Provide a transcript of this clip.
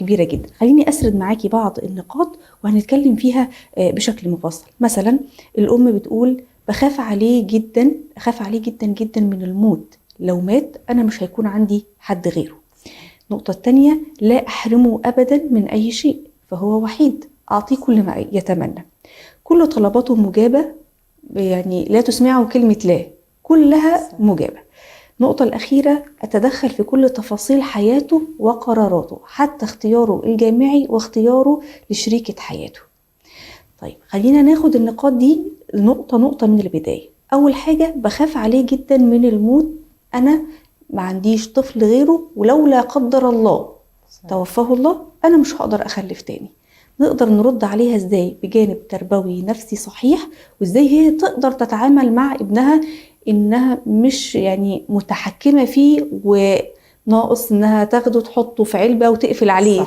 كبيرة جدا. خليني أسرد معاكي بعض النقاط وهنتكلم فيها بشكل مفصل. مثلا الأم بتقول بخاف عليه جدا، أخاف عليه جدا جدا من الموت، لو مات أنا مش هيكون عندي حد غيره. النقطة التانية، لا أحرمه أبدا من أي شيء، فهو وحيد، أعطيه كل ما يتمنى، كل طلباته مجابة، يعني لا تسمعه كلمة لا، كلها مجابة. النقطة الأخيرة، أتدخل في كل تفاصيل حياته وقراراته، حتى اختياره الجامعي واختياره لشريكة حياته. طيب خلينا ناخد النقاط دي نقطة نقطة من البداية. أول حاجة، بخاف عليه جدا من الموت، أنا ما عنديش طفل غيره، ولو لا قدر الله توفاه الله أنا مش هقدر أخلف تاني. نقدر نرد عليها ازاي؟ بجانب تربوي نفسي صحيح، وازاي هي تقدر تتعامل مع ابنها انها مش يعني متحكمة فيه وناقص انها تاخده تحطه في علبة وتقفل عليه.